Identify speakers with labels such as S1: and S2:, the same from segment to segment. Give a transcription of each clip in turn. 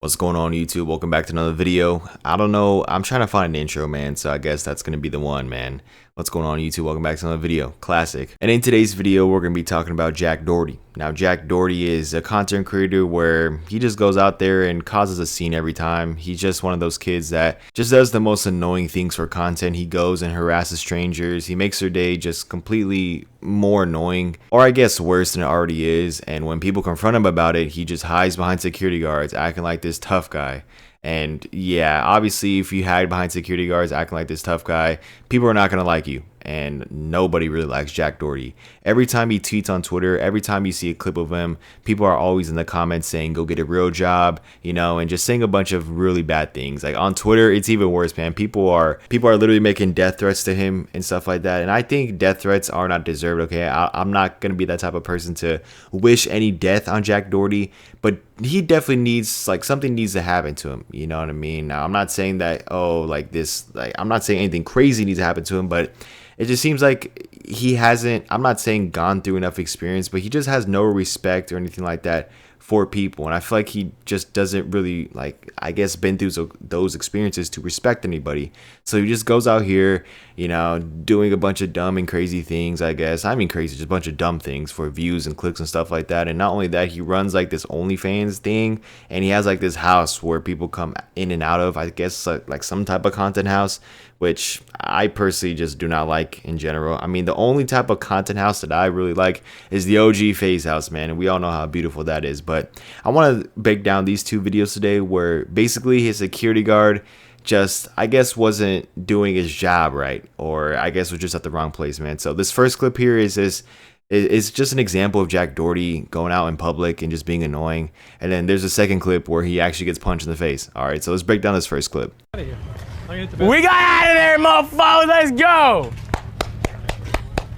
S1: What's going on, YouTube? Welcome back to another video. I don't know, I'm trying to find an intro, man, so I guess that's gonna be the one, man. What's going on, YouTube? Welcome back to another video. Classic. And in today's video, we're gonna be talking about Jack Doherty. Now, Jack Doherty is a content creator where he just goes out there and causes a scene every time. He's just one of those kids that just does the most annoying things for content. He goes and harasses strangers. He makes their day just completely more annoying, or I guess worse than it already is. And when people confront him about it, he just hides behind security guards, acting like this tough guy. And yeah, obviously, if you hide behind security guards acting like this tough guy, people are not going to like you. And nobody really likes Jack Doherty. Every time he tweets on Twitter, every time you see a clip of him, people are always in the comments saying, go get a real job, you know, and just saying a bunch of really bad things. Like on Twitter, it's even worse, man. People are literally making death threats to him and stuff like that. And I think death threats are not deserved, okay? I'm not going to be that type of person to wish any death on Jack Doherty, but he definitely needs, like, something needs to happen to him. You know what I mean? Now, I'm not saying that, I'm not saying anything crazy needs to happen to him, but it just seems like he hasn't, I'm not saying gone through enough experience, but he just has no respect or anything like that for people. And I feel like he just doesn't really, like, I guess, been through those experiences to respect anybody. So he just goes out here, you know, doing a bunch of dumb and crazy things, I guess. I mean, crazy, just a bunch of dumb things for views and clicks and stuff like that. And not only that, he runs like this OnlyFans thing, and he has like this house where people come in and out of, I guess, like some type of content house, which I personally just do not like in general. I mean, the only type of content house that I really like is the OG Phase House, man, and we all know how beautiful that is. But I want to break down these two videos today where basically his security guard just, I guess, wasn't doing his job right, or I guess was just at the wrong place, man. So this first clip here is just an example of Jack Doherty going out in public and just being annoying. And then there's a second clip where he actually gets punched in the face. All right, so let's break down this first clip.
S2: We got out of there, motherfucker. Let's go.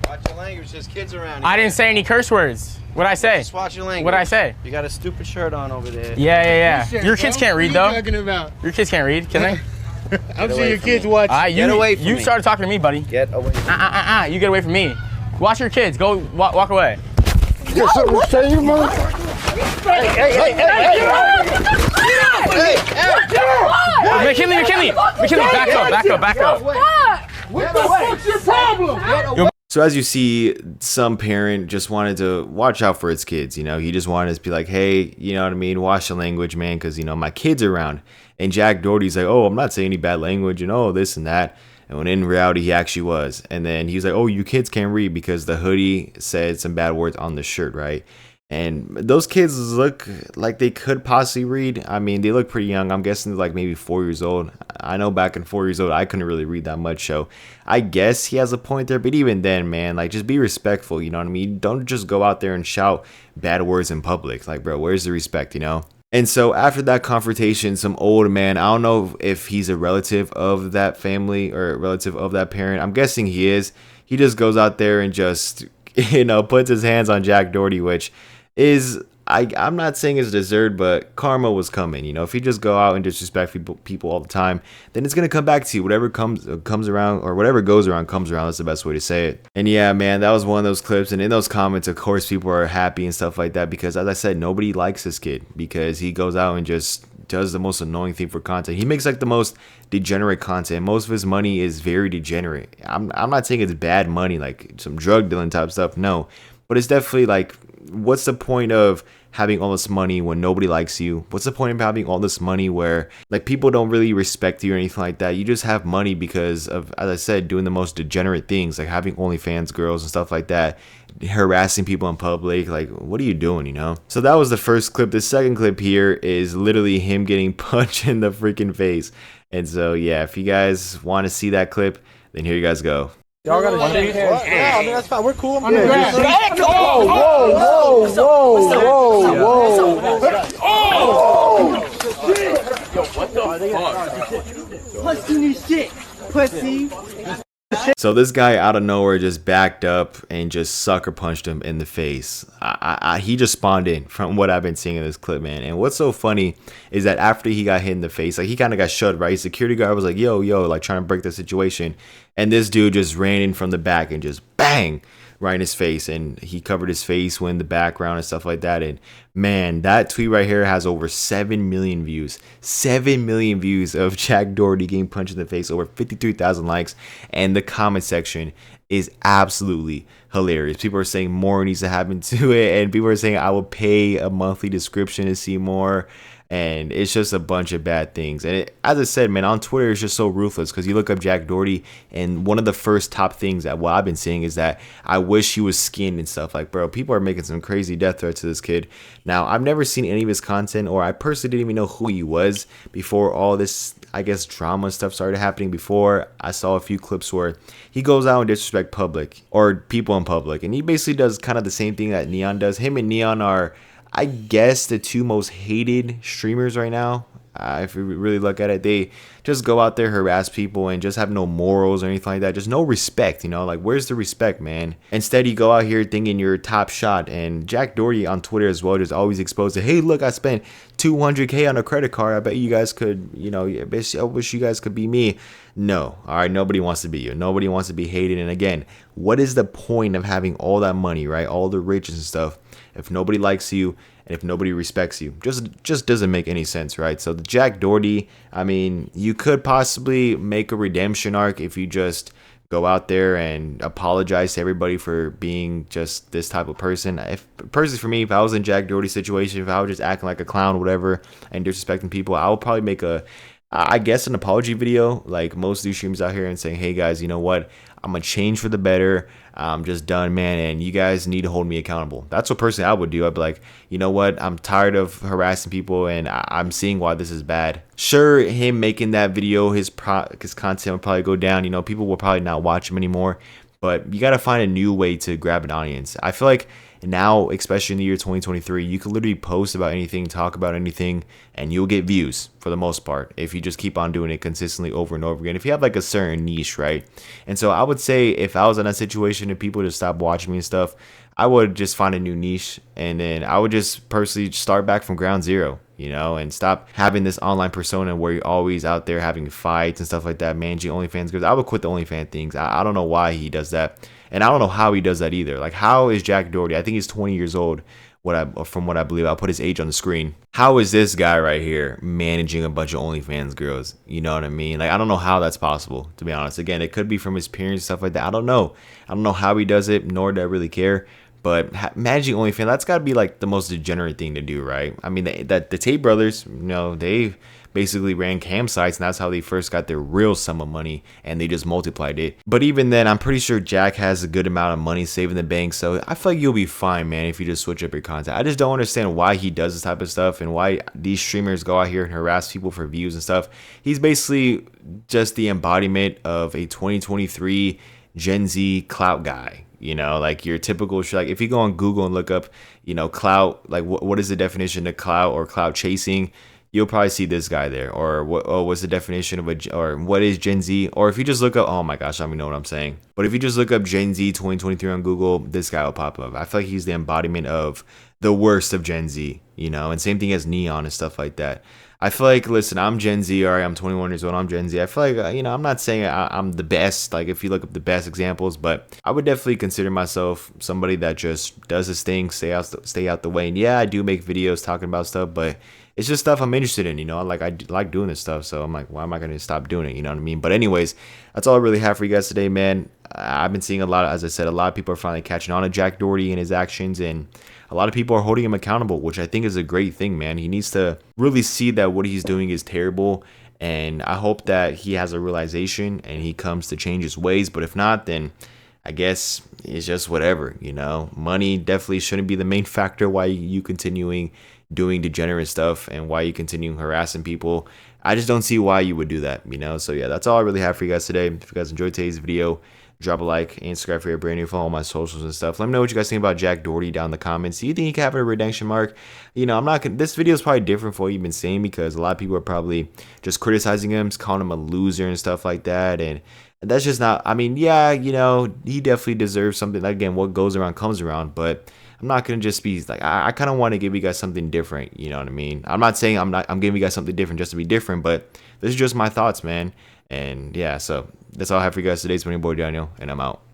S3: Watch your language. There's kids around here.
S2: I didn't say any curse words. What'd I say?
S3: Just watch your language.
S2: What'd I say?
S3: You got a stupid shirt on over there.
S2: Yeah. Your kids can't read, though.
S4: What are you talking about?
S2: Your kids can't read, can they?
S4: I'm sure your kids watch.
S3: Get away from me.
S2: You started talking to me, buddy.
S3: Get away from me.
S2: You get away from me. Watch your kids. Go walk away.
S4: You got something to say, you motherfucker?
S2: McKinley, back up.
S4: What the fuck's your problem?
S1: So as you see, some parent just wanted to watch out for its kids. You know, he just wanted to be like, hey, you know what I mean? Watch the language, man, because, you know, my kid's around. And Jack Doherty's like, oh, I'm not saying any bad language, and oh, this and that. And when in reality, he actually was. And then he was like, oh, you kids can't read because the hoodie said some bad words on the shirt, right? And those kids look like they could possibly read. I mean, they look pretty young. I'm guessing they're like maybe 4 years old. I know back in 4 years old, I couldn't really read that much. So I guess he has a point there. But even then, man, like, just be respectful. You know what I mean? Don't just go out there and shout bad words in public. Like, bro, where's the respect, you know? And so after that confrontation, some old man, I don't know if he's a relative of that family or a relative of that parent. I'm guessing he is. He just goes out there and just, you know, puts his hands on Jack Doherty, which is, I'm not saying it's deserved, but karma was coming. You know, if you just go out and disrespect people all the time, then it's gonna come back to you. Whatever comes around, or whatever goes around comes around. That's the best way to say it. And yeah, man, that was one of those clips. And in those comments, of course, people are happy and stuff like that because, as I said, nobody likes this kid because he goes out and just does the most annoying thing for content. He makes like the most degenerate content. Most of his money is very degenerate. I'm not saying it's bad money, like some drug dealing type stuff. No, but it's definitely like, what's the point of having all this money when nobody likes you? What's the point of having all this money where, like, people don't really respect you or anything like that? You just have money because of, as I said, doing the most degenerate things, like having OnlyFans girls and stuff like that, harassing people in public. Like, what are you doing, you know? So that was the first clip. The second clip here is literally him getting punched in the freaking face. And so, yeah, if you guys want to see that clip, then here you guys go.
S4: Y'all gotta shake hands.
S3: Yeah, I mean, that's fine. We're cool. I'm
S4: good. Whoa.
S2: Yo, what the fuck?
S4: Pussy new shit. Pussy.
S1: So this guy out of nowhere just backed up and just sucker punched him in the face. He just spawned in from what I've been seeing in this clip, man. And what's so funny is that after he got hit in the face, like, he kind of got shut, right? Security guard was like, yo, like, trying to break the situation. And this dude just ran in from the back and just bang, right in his face, and he covered his face when the background and stuff like that. And man, that tweet right here has over 7 million views. 7 million views of Jack Doherty getting punched in the face, over 53,000 likes, and the comment section is absolutely hilarious. People are saying more needs to happen to it, and people are saying I will pay a monthly subscription to see more. And it's just a bunch of bad things. And as I said, man, on Twitter, it's just so ruthless, because you look up Jack Doherty, and one of the first top things that what I've been seeing is that I wish he was skinned and stuff. Like, bro, people are making some crazy death threats to this kid. Now, I've never seen any of his content, or I personally didn't even know who he was before all this, I guess, drama stuff started happening. Before, I saw a few clips where he goes out and disrespect public or people in public, and he basically does kind of the same thing that Neon does. Him and Neon are, I guess, the two most hated streamers right now. If you really look at it, they just go out there, harass people, and just have no morals or anything like that. Just no respect, you know? Like, where's the respect, man? Instead, you go out here thinking you're top shot. And Jack Doherty on Twitter as well just always exposed to, hey, look, I spent $200K on a credit card. I bet you guys could, you know, I wish you guys could be me. No. All right, nobody wants to be you. Nobody wants to be hated. And again, what is the point of having all that money, right? All the riches and stuff, if nobody likes you and if nobody respects you? Just doesn't make any sense, right? So the Jack Doherty, I mean, you could possibly make a redemption arc if you just go out there and apologize to everybody for being just this type of person. If personally, for me, if I was in Jack Doherty's situation, if I was just acting like a clown or whatever and disrespecting people, I would probably make I guess an apology video like most of these streamers out here, and saying, hey guys, you know what, I'm gonna change for the better. I'm just done, man, and you guys need to hold me accountable. That's what personally I would do. I'd be like, you know what, I'm tired of harassing people, and I'm seeing why this is bad. Sure, him making that video, his content will probably go down. You know, people will probably not watch him anymore, but you got to find a new way to grab an audience. I feel like now, especially in the year 2023, you can literally post about anything, talk about anything, and you'll get views for the most part if you just keep on doing it consistently over and over again. If you have like a certain niche, right? And so I would say if I was in that situation and people just stopped watching me and stuff, I would just find a new niche, and then I would just personally start back from ground zero, you know, and stop having this online persona where you're always out there having fights and stuff like that, managing OnlyFans girls. I would quit the OnlyFans things. I don't know why he does that. And I don't know how he does that either. Like, how is Jack Doherty? I think he's 20 years old. From what I believe, I'll put his age on the screen. How is this guy right here managing a bunch of OnlyFans girls? You know what I mean? Like, I don't know how that's possible, to be honest. Again, it could be from his parents and stuff like that. I don't know. I don't know how he does it, nor do I really care. But managing OnlyFans, that's got to be like the most degenerate thing to do, right? I mean, the Tate brothers, you know, they basically ran campsites, and that's how they first got their real sum of money, and they just multiplied it. But even then, I'm pretty sure Jack has a good amount of money saved in the bank, so I feel like you'll be fine, man, if you just switch up your content. I just don't understand why he does this type of stuff, and why these streamers go out here and harass people for views and stuff. He's basically just the embodiment of a 2023 Gen Z clout guy. You know, like your typical, like if you go on Google and look up, you know, clout, like what is the definition of clout or clout chasing, you'll probably see this guy there. Or what's the definition of or what is Gen Z? Or if you just look up, oh my gosh, I don't even know what I'm saying. But if you just look up Gen Z 2023 on Google, this guy will pop up. I feel like he's the embodiment of the worst of Gen Z, you know, and same thing as Neon and stuff like that. I feel like, listen, I'm Gen Z, all right, I'm 21 years old, I'm Gen Z. I feel like, you know, I'm not saying I'm the best, like if you look up the best examples, but I would definitely consider myself somebody that just does his thing, stay out the way. And yeah, I do make videos talking about stuff, but it's just stuff I'm interested in, you know, like I like doing this stuff. So I'm like, why am I going to stop doing it? You know what I mean? But anyways, that's all I really have for you guys today, man. I've been seeing a lot, as I said, a lot of people are finally catching on to Jack Doherty and his actions, and a lot of people are holding him accountable, which I think is a great thing, man. He needs to really see that what he's doing is terrible, and I hope that he has a realization and he comes to change his ways. But if not, then I guess it's just whatever, you know. Money definitely shouldn't be the main factor why you continuing doing degenerate stuff and why you continuing harassing people. I just don't see why you would do that, you know. So yeah, that's all I really have for you guys today. If you guys enjoyed today's video, drop a like and subscribe for your brand new, follow my socials and stuff. Let me know what you guys think about Jack Doherty down in the comments. Do you think he can have a redemption mark? You know, I'm not gonna, this video is probably different for what you've been saying, because a lot of people are probably just criticizing him, calling him a loser and stuff like that, and that's just not, I mean, yeah, you know, he definitely deserves something. Again, what goes around comes around, but I'm not gonna just be like, I kind of want to give you guys something different, you know what I mean? I'm not saying I'm giving you guys something different just to be different, but this is just my thoughts, man. And yeah, so that's all I have for you guys today. It's been your boy Daniel, and I'm out.